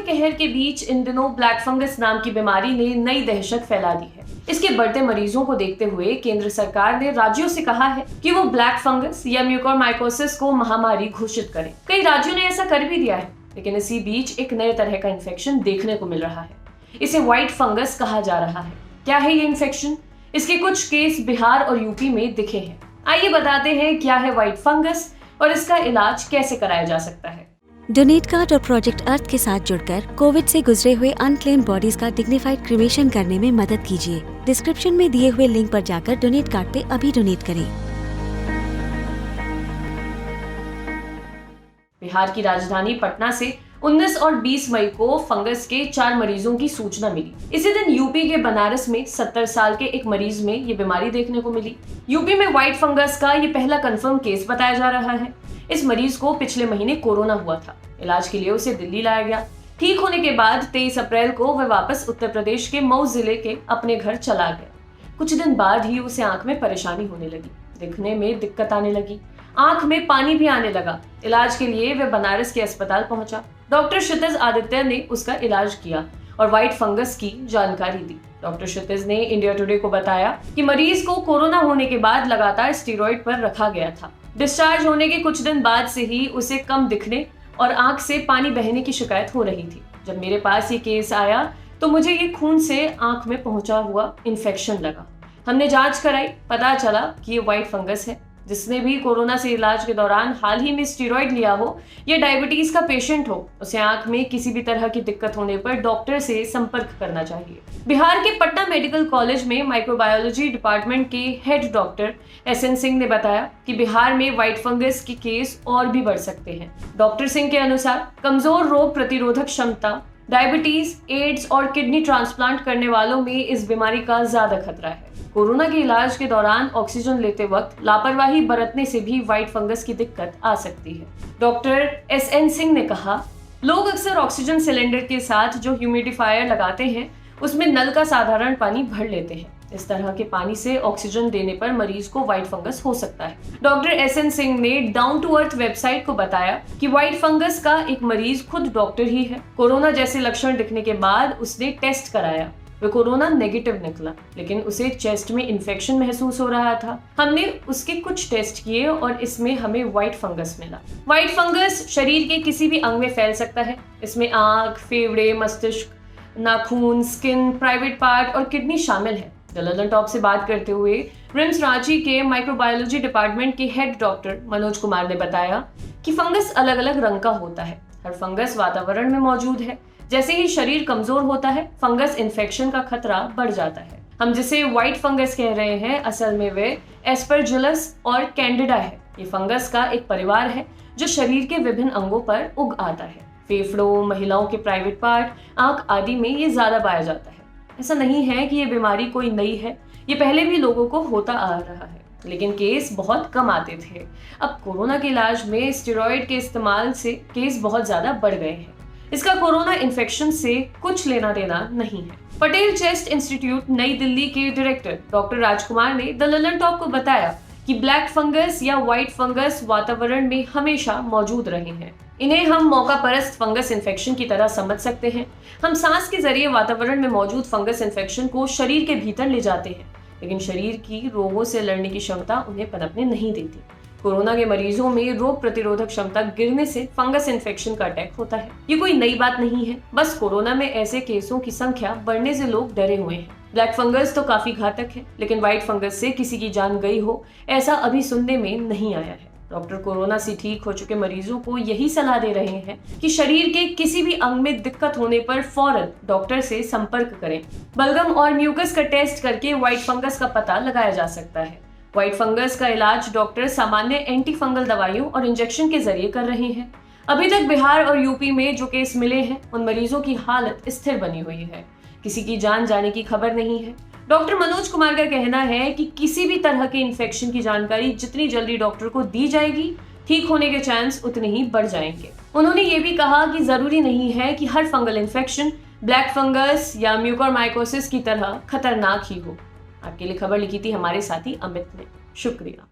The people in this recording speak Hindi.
कहर के बीच इन दिनों ब्लैक फंगस नाम की बीमारी ने नई दहशत फैला दी है। इसके बढ़ते मरीजों को देखते हुए केंद्र सरकार ने राज्यों से कहा है कि वो ब्लैक फंगस या म्यूकोरमाइकोसिस को महामारी घोषित करें। कई राज्यों ने ऐसा कर भी दिया है, लेकिन इसी बीच एक नए तरह का इन्फेक्शन देखने को मिल रहा है। इसे व्हाइट फंगस कहा जा रहा है। क्या है ये इन्फेक्शन? इसके कुछ केस बिहार और यूपी में दिखे हैं। आइए बताते हैं क्या है व्हाइट फंगस और इसका इलाज कैसे कराया जा सकता है। डोनेट कार्ड और प्रोजेक्ट अर्थ के साथ जुड़कर कोविड से गुजरे हुए अनक्लेम्ड बॉडीज का डिग्निफाइड क्रिमेशन करने में मदद कीजिए। डिस्क्रिप्शन में दिए हुए लिंक पर जाकर डोनेट कार्ड पे अभी डोनेट करें। बिहार की राजधानी पटना से 19 और 20 मई को फंगस के 4 मरीजों की सूचना मिली। इसी दिन यूपी के बनारस में 70 साल के एक मरीज में ये बीमारी देखने को मिली। यूपी में व्हाइट फंगस का ये पहला कंफर्म केस बताया जा रहा है। इस मरीज को पिछले महीने कोरोना हुआ था। इलाज के लिए उसे दिल्ली लाया गया। ठीक होने के बाद 23 अप्रैल को वह वापस उत्तर प्रदेश के मऊ जिले के अपने घर चला गया। कुछ दिन बाद ही उसे आंख में परेशानी होने लगी, दिखने में दिक्कत आने लगी, आंख में पानी भी आने लगा। इलाज के लिए वह बनारस के अस्पताल पहुंचा। डॉक्टर क्षितिज आदित्य ने उसका इलाज किया और व्हाइट फंगस की जानकारी दी। डॉक्टर क्षितिज ने इंडिया टुडे को बताया कि मरीज को कोरोना होने के बाद लगातार स्टेरॉइड पर रखा गया था। डिस्चार्ज होने के कुछ दिन बाद से ही उसे कम दिखने और आंख से पानी बहने की शिकायत हो रही थी। जब मेरे पास ये केस आया तो मुझे ये खून से आंख में पहुंचा हुआ इन्फेक्शन लगा। हमने जांच कराई, पता चला कि ये व्हाइट फंगस है। जिसने भी कोरोना से इलाज के दौरान हाल ही में स्टेरॉइड लिया हो या डायबिटीज का पेशेंट हो, उसे आंख में किसी भी तरह की दिक्कत होने पर डॉक्टर से संपर्क करना चाहिए। बिहार के पटना मेडिकल कॉलेज में माइक्रोबायोलॉजी डिपार्टमेंट के हेड डॉक्टर SN सिंह ने बताया कि बिहार में व्हाइट फंगस के केस और भी बढ़ सकते हैं। डॉक्टर सिंह के अनुसार कमजोर रोग प्रतिरोधक क्षमता, डायबिटीज, एड्स और किडनी ट्रांसप्लांट करने वालों में इस बीमारी का ज्यादा खतरा है। कोरोना के इलाज के दौरान ऑक्सीजन लेते वक्त लापरवाही बरतने से भी व्हाइट फंगस की दिक्कत आ सकती है। डॉक्टर SN सिंह ने कहा, लोग अक्सर ऑक्सीजन सिलेंडर के साथ जो ह्यूमिडिफायर लगाते हैं उसमें नल का साधारण पानी भर लेते हैं। इस तरह के पानी से ऑक्सीजन देने पर मरीज को व्हाइट फंगस हो सकता है। डॉक्टर SN सिंह ने डाउन टू अर्थ वेबसाइट को बताया कि व्हाइट फंगस का एक मरीज खुद डॉक्टर ही है। कोरोना जैसे लक्षण दिखने के बाद उसने टेस्ट कराया। वह कोरोना नेगेटिव निकला, लेकिन उसे चेस्ट में इन्फेक्शन महसूस हो रहा था। हमने उसके कुछ टेस्ट किए और इसमें हमें व्हाइट फंगस मिला। व्हाइट फंगस शरीर के किसी भी अंग में फैल सकता है। इसमें आंख, फेफड़े, मस्तिष्क, नाखून, स्किन, प्राइवेट पार्ट और किडनी शामिल है। द लंदन टॉप से बात करते हुए रिम्स रांची के माइक्रोबायोलॉजी डिपार्टमेंट के हेड डॉक्टर मनोज कुमार ने बताया कि फंगस अलग अलग रंग का होता है। हर फंगस वातावरण में मौजूद है। जैसे ही शरीर कमजोर होता है, फंगस इन्फेक्शन का खतरा बढ़ जाता है। हम जिसे व्हाइट फंगस कह रहे हैं, असल में वे एस्परजिलस और कैंडिडा है। ये फंगस का एक परिवार है जो शरीर के विभिन्न अंगों पर उग आता है। फेफड़ों, महिलाओं के प्राइवेट पार्ट, आंख आदि में ये ज्यादा पाया जाता है। ऐसा नहीं है कि ये बीमारी कोई नई है, ये पहले भी लोगों को होता आ रहा है, लेकिन केस बहुत कम आते थे। अब कोरोना के इलाज में स्टेरॉइड के इस्तेमाल से केस बहुत ज्यादा बढ़ गए हैं। इसका कोरोना इन्फेक्शन से कुछ लेना देना नहीं है। पटेल चेस्ट इंस्टीट्यूट नई दिल्ली के डायरेक्टर डॉक्टर राजकुमार ने द लंदन टॉप को बताया कि ब्लैक फंगस या व्हाइट फंगस वातावरण में हमेशा मौजूद रहे हैं। इन्हें हम मौका परस्त फंगस इन्फेक्शन की तरह समझ सकते हैं। हम सांस के जरिए वातावरण में मौजूद फंगस इन्फेक्शन को शरीर के भीतर ले जाते हैं, लेकिन शरीर की रोगों से लड़ने की क्षमता उन्हें पनपने नहीं देती। कोरोना के मरीजों में रोग प्रतिरोधक क्षमता गिरने से फंगस इन्फेक्शन का अटैक होता है। ये कोई नई बात नहीं है, बस कोरोना में ऐसे केसों की संख्या बढ़ने से लोग डरे हुए हैं। ब्लैक फंगस तो काफी घातक है, लेकिन व्हाइट फंगस से किसी की जान गई हो ऐसा अभी सुनने में नहीं आया है। डॉक्टर कोरोना से ठीक हो चुके मरीजों को यही सलाह दे रहे हैं कि शरीर के किसी भी अंग में दिक्कत होने पर फौरन डॉक्टर से संपर्क करें। बलगम और म्यूकस का टेस्ट करके व्हाइट फंगस का पता लगाया जा सकता है। व्हाइट फंगस का इलाज डॉक्टर सामान्य एंटी फंगल दवाइयों और इंजेक्शन के जरिए कर रहे हैं। अभी तक बिहार और यूपी में जो केस मिले हैं, उन मरीजों की हालत स्थिर बनी हुई है। किसी की जान जाने की खबर नहीं है। डॉक्टर मनोज कुमार का कहना है कि किसी भी तरह के इन्फेक्शन की जानकारी जितनी जल्दी डॉक्टर को दी जाएगी, ठीक होने के चांस उतने ही बढ़ जाएंगे। उन्होंने ये भी कहा कि जरूरी नहीं है कि हर फंगल इन्फेक्शन ब्लैक फंगस या म्यूकोरमाइकोसिस की तरह खतरनाक ही हो। आपके लिए खबर लिखी थी हमारे साथी अमित ने। शुक्रिया।